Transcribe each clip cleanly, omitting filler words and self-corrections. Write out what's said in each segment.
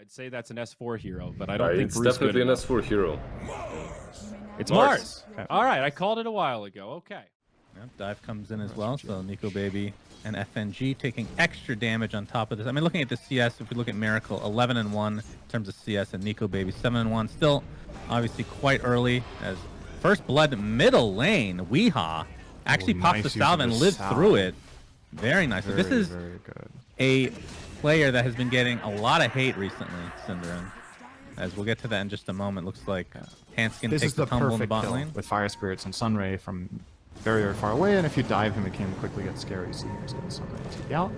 I'd say that's an S4 hero, but I don't think it's Bruce definitely good an enough. S4 hero. It's Mars. Okay. All right, I called it a while ago. Okay. Yep, dive comes in as well, so Nico Baby and FNG taking extra damage on top of this. I mean, looking at the CS, if we look at Miracle, 11-1 in terms of CS, and Nico Baby 7-1. Still, obviously, quite early. As first blood middle lane, Weehaw actually pops the salve and lives through it. Very nice. So this is very good. a player that has been getting a lot of hate recently, Cinderin. As we'll get to that in just a moment. Looks like Hanskin This takes is the tumble in the perfect bot kill lane. with Fire Spirits and Sunray from very, very far away, and if you dive him, it can quickly get scary, so you just get Sunray TP out.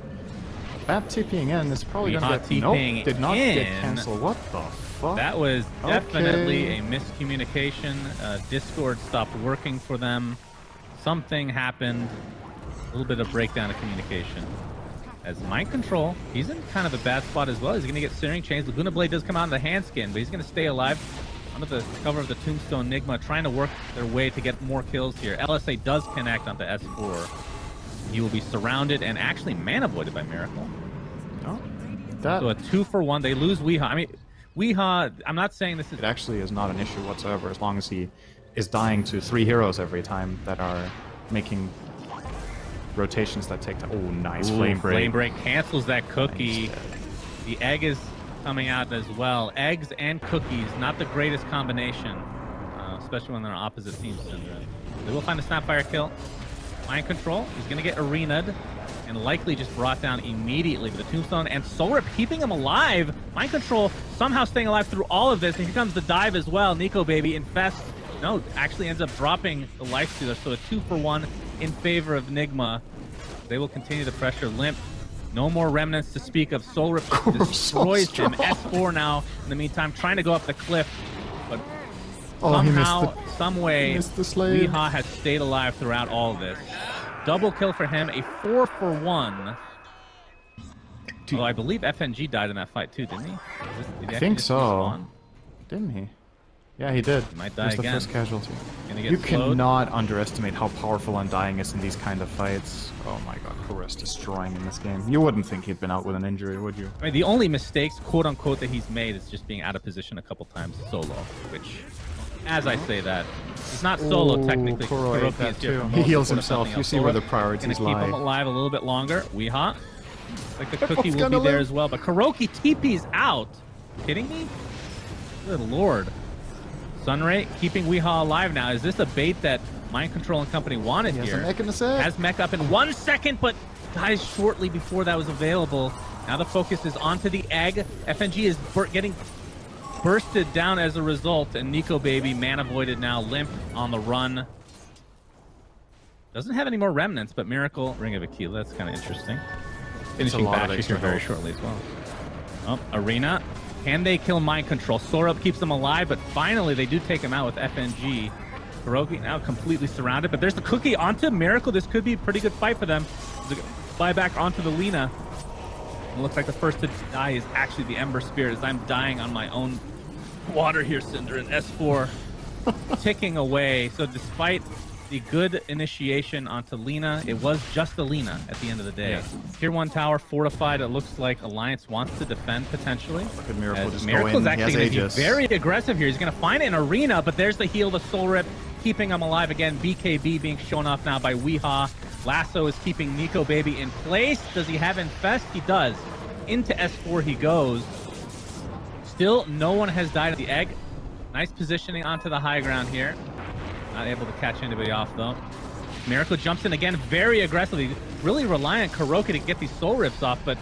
Bap TPing in is probably going to get... Nope, did not get cancelled. What the fuck? That was definitely a miscommunication. Discord stopped working for them. Something happened. A little bit of breakdown of communication. As Mind Control, he's in kind of a bad spot as well. He's going to get Searing Chains. Laguna Blade does come out in the hand skin, but he's going to stay alive under the cover of the Tombstone NIGMA, trying to work their way to get more kills here. LSA does connect onto S4. He will be surrounded and actually mana voided by Miracle. Oh, so a 2-for-1. They lose Weehaw. I mean, Weehaw, I'm not saying this is... It actually is not an issue whatsoever, as long as he is dying to 3 heroes every time that are making rotations that take time. Oh, nice. Flame Break. Flame Break cancels that cookie. The egg is coming out as well. Eggs and cookies, not the greatest combination, especially when they're on opposite teams. They will find a Snapfire kill. Mind Control, he's going to get arena'd and likely just brought down immediately with the Tombstone, and Soul Rip keeping him alive. Mind Control somehow staying alive through all of this, and here comes the dive as well. Nico Baby infest. No, actually ends up dropping the life stealer, so a 2-for-1 in favor of NIGMA. They will continue to pressure Limp. No more remnants to speak of. Soul Rip destroys him. S4 now, in the meantime, trying to go up the cliff. But somehow, some way, Weehaw has stayed alive throughout all of this. Double kill for him, a 4-for-1. Oh, I believe FNG died in that fight too, didn't he? I think so. Didn't he? Yeah, he did. He might die He's again. the first casualty. You cannot underestimate how powerful Undying is in these kind of fights. Oh my god, Kora's destroying in this game. You wouldn't think he'd been out with an injury, would you? I mean, the only mistakes, quote-unquote, that he's made is just being out of position a couple times solo, which, as I say that, he's not solo technically. He heals himself. You see where the priorities lie. Gonna keep him alive a little bit longer. Weehaw. Like the cookie will be there as well, but Kuroki TP's out. Kidding me? Good lord. Sunray keeping Weehaw alive now. Is this a bait that Mind Control and company wanted here? Has mech up in 1 second, but dies shortly before that was available. Now the focus is onto the egg. FNG is getting bursted down as a result, and Nico Baby mana voided now. Limp on the run. Doesn't have any more remnants, but Miracle, Ring of Aquila. That's kind of interesting. Finishing back here very shortly as well. Oh, Arena. Can they kill Mind Control? Sorup keeps them alive, but finally they do take him out with FNG. Kuroki now completely surrounded, but there's the cookie onto Miracle. This could be a pretty good fight for them. Buy back onto the Lina. It looks like the first to die is actually the Ember Spirit, as I'm dying on my own water here, Cinder, and S4 ticking away. So despite the good initiation onto Lina, it was just the Lina at the end of the day. Tier 1 tower fortified. It looks like Alliance wants to defend potentially. Look at Miracle just Miracle's actually going to be very aggressive here. He's going to find an arena, but there's the heal, the Soul Rip, keeping him alive again. BKB being shown off now by Weehaw. Lasso is keeping Nico Baby in place. Does he have Infest? He does. Into S4 he goes. Still, no one has died at the egg. Nice positioning onto the high ground here. Not able to catch anybody off, though. Miracle jumps in again very aggressively. Really relying on Kuroki to get these Soul Rips off, but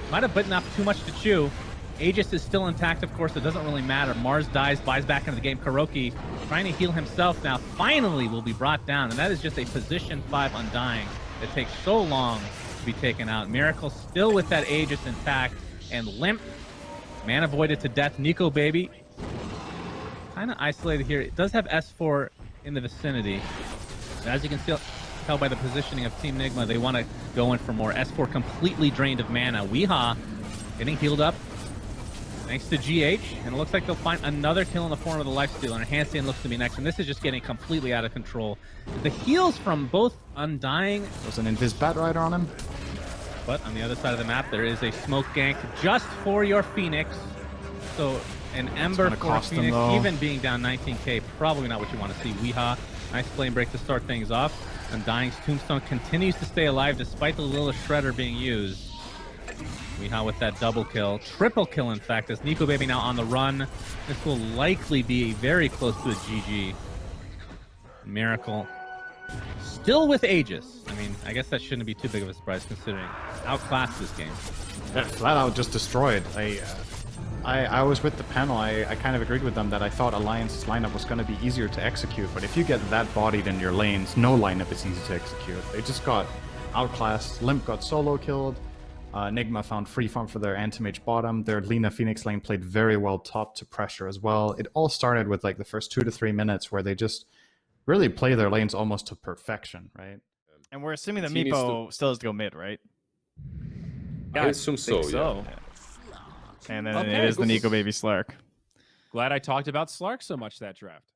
might have bitten off too much to chew. Aegis is still intact, of course. It doesn't really matter. Mars dies, buys back into the game. Kuroki trying to heal himself now. Finally will be brought down, and that is just a position 5 Undying that takes so long to be taken out. Miracle still with that Aegis intact, and Limp. Mana voided to death. Nico Baby kind of isolated here. It does have S4 in the vicinity. As you can tell by the positioning of Team NIGMA, they want to go in for more. S4 completely drained of mana. Weehaw getting healed up thanks to GH, and it looks like they'll find another kill in the form of the lifestealer, and Handstand looks to be next, and this is just getting completely out of control. The heals from both Undying... There's an Invis Bat Rider on him. But on the other side of the map, there is a smoke gank just for your Phoenix. So an Ember for cost him, Phoenix, though. even being down 19k, probably not what you want to see. Weeha, nice flame break to start things off. Undying's Tombstone continues to stay alive despite the little Shredder being used. Weeha with that double kill. Triple kill, in fact, as Nico Baby now on the run. This will likely be very close to a GG. Miracle. Still with Aegis. I mean, I guess that shouldn't be too big of a surprise considering outclassed this game. Yeah, flat out just destroyed. I was with the panel. I kind of agreed with them that I thought Alliance's lineup was going to be easier to execute, but if you get that bodied in your lanes, no lineup is easy to execute. They just got outclassed. Limp got solo killed. NIGMA found free farm for their anti-mage bottom. Their Lina Phoenix lane played very well top to pressure as well. It all started with like the first 2 to 3 minutes where they just really play their lanes almost to perfection, right? And we're assuming that Meepo still has to go mid, right? I assume so, yeah. And then Okay, it is the Nico Baby Slark. Glad I talked about Slark so much that draft.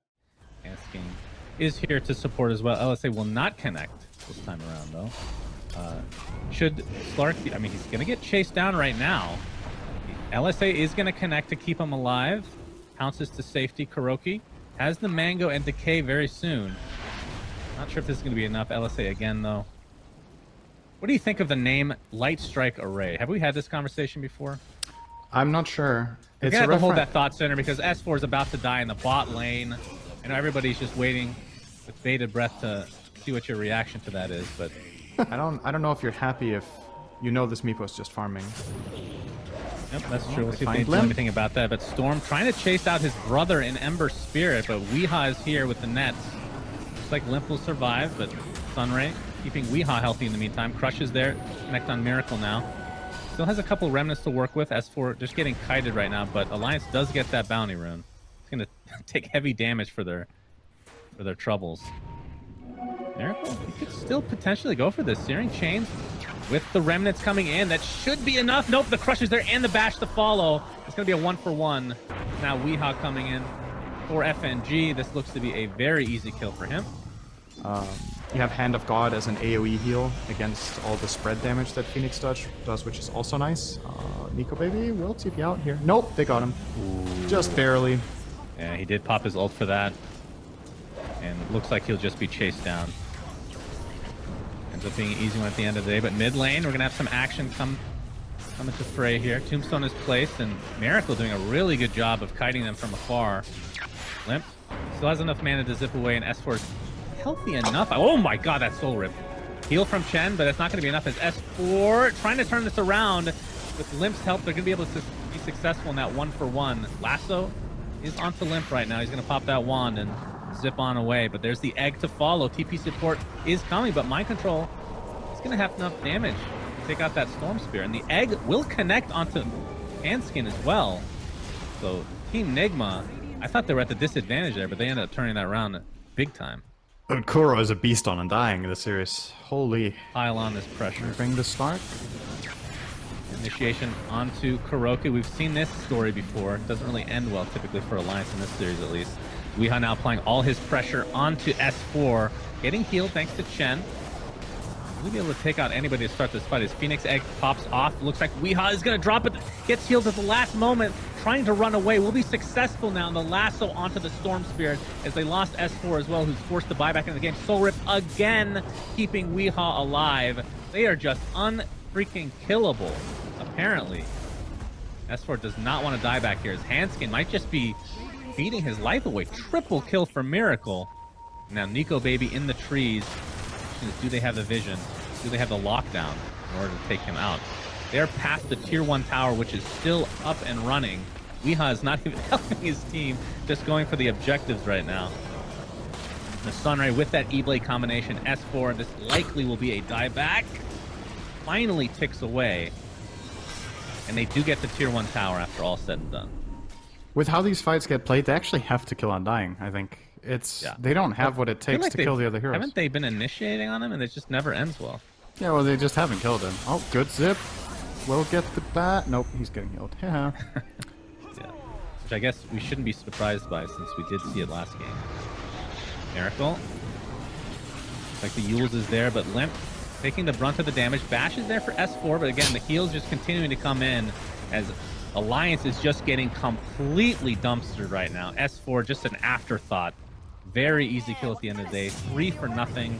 Asking is here to support as well. LSA will not connect this time around, though. Should Slark be, I mean, he's going to get chased down right now. LSA is going to connect to keep him alive. Pounces to safety. Kuroki has the Mango and Decay very soon. Not sure if this is going to be enough. LSA again, though. What do you think of the name Light Strike Array? Have we had this conversation before? I'm not sure. We're gonna have to hold that thought center because S4 is about to die in the bot lane. I know everybody's just waiting with bated breath to see what your reaction to that is, but I don't know if you're happy if you know this Meepo is just farming. yep, that's true. We'll see if Find they do Limp. anything about that. But Storm trying to chase out his brother in Ember Spirit, but Weeha is here with the nets. Looks like Limp will survive, but Sunray keeping Weeha healthy in the meantime. Crushes there. Connect on Miracle now. Still has a couple remnants to work with. S4 just getting kited right now, but Alliance does get that bounty rune. It's going to take heavy damage for their troubles. Miracle, he could still potentially go for this. Searing Chains with the remnants coming in. That should be enough. Nope, the crush is there and the bash to follow. It's going to be a 1-for-1. Now Weeha coming in for FNG. This looks to be a very easy kill for him. You have Hand of God as an AoE heal against all the spread damage that Phoenix does, which is also nice. Nico Baby will TP out here. Nope, they got him. Just barely. Yeah, he did pop his ult for that. And looks like he'll just be chased down. Ends up being an easy one at the end of the day. But mid lane, we're going to have some action come into fray here. Tombstone is placed, and Miracle doing a really good job of kiting them from afar. Limp still has enough mana to zip away, and S4 is healthy enough. Oh my god, that soul rip. Heal from Chen, but it's not going to be enough as S4 trying to turn this around. With Limp's help, they're going to be able to be successful in that 1-for-1. Lasso is onto Limp right now. He's going to pop that wand and zip on away, but there's the egg to follow. TP support is coming, but Mind Control is going to have enough damage to take out that Storm Spear, and the egg will connect onto Hanskin as well. So Team NIGMA, I thought they were at the disadvantage there, but they ended up turning that around big time. But Kuro is a beast on Undying in this series. Holy. Pile on this pressure. Bring the spark. Initiation onto Kuroki. We've seen this story before. It doesn't really end well, typically for Alliance in this series at least. Weeha now applying all his pressure onto S4. Getting healed thanks to Chen. We'll be able to take out anybody to start this fight. His Phoenix Egg pops off. Looks like Weeha is going to drop it. Gets healed at the last moment. Trying to run away. Will be successful now in the lasso onto the Storm Spirit as they lost S4 as well, who's forced to buy back into the game. Soul Rip again, keeping Weeha alive. They are just unfreaking killable, apparently. S4 does not want to die back here. His Hanskin might just be beating his life away. Triple kill for Miracle. Now Nico Baby in the trees. Do they have the vision? Do they have the lockdown in order to take him out? They're past the tier 1 tower, which is still up and running. Weeha is not even helping his team, just going for the objectives right now. The Sunray with that E-Blade combination, S4, this likely will be a dieback. Finally ticks away. And they do get the tier 1 tower after all said and done. With how these fights get played, they actually have to kill Undying, I think. They don't have what it takes to kill the other heroes. Haven't they been initiating on him and it just never ends well? Yeah, well, they just haven't killed him. Oh, good zip. We'll get the bat. Nope, he's getting healed. Yeah. Yeah. Which I guess we shouldn't be surprised by since we did see it last game. Miracle. Looks like the Yules is there, but Limp taking the brunt of the damage. Bash is there for S4, but again, the heals just continuing to come in as Alliance is just getting completely dumpstered right now. S4 just an afterthought. Very easy kill at the end of the day. 3 for nothing.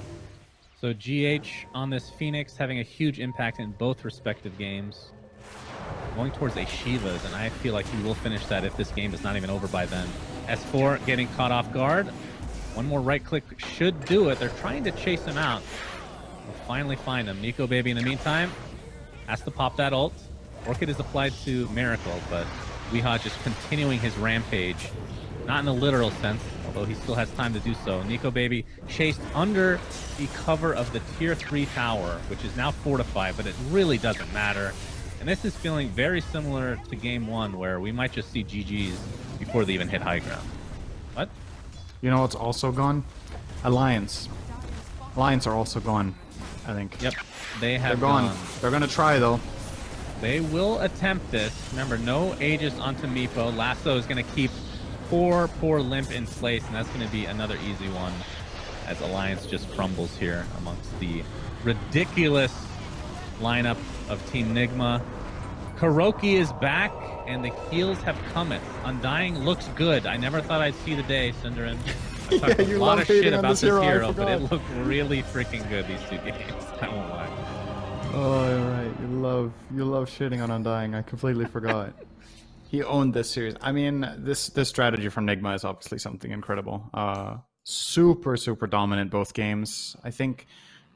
So GH on this Phoenix having a huge impact in both respective games. Going towards a Shivas, and I feel like he will finish that if this game is not even over by then. S4 getting caught off guard. One more right click should do it. They're trying to chase him out. We'll finally find him. Nico Baby in the meantime has to pop that ult. Orchid is applied to Miracle, but Weehaw just continuing his rampage. Not in a literal sense, although he still has time to do so. Nico Baby chased under the cover of the tier 3 tower, which is now fortified, but it really doesn't matter. And this is feeling very similar to game 1, where we might just see GGs before they even hit high ground. What? You know what's also gone? Alliance. Alliance are also gone, I think. Yep, they have They're gone. They're gonna try, though. They will attempt this. Remember, no Aegis onto Meepo. Lasso is going to keep poor Limp in place, and that's going to be another easy one as Alliance just crumbles here amongst the ridiculous lineup of Team NIGMA. Kuroki is back, and the heals have come. Undying looks good. I never thought I'd see the day, Cinderin. I talked a lot of shit about this hero, but it looked really freaking good these 2 games. I won't lie. Oh, you're right. You love shitting on Undying. I completely forgot. He owned this series. I mean, this strategy from NIGMA is obviously something incredible. Super dominant both games. I think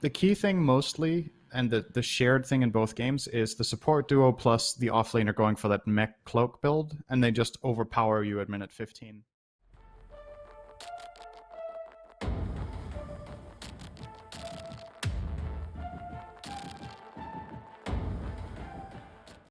the key thing mostly, and the shared thing in both games, is the support duo plus the offlaner going for that mech cloak build, and they just overpower you at minute 15.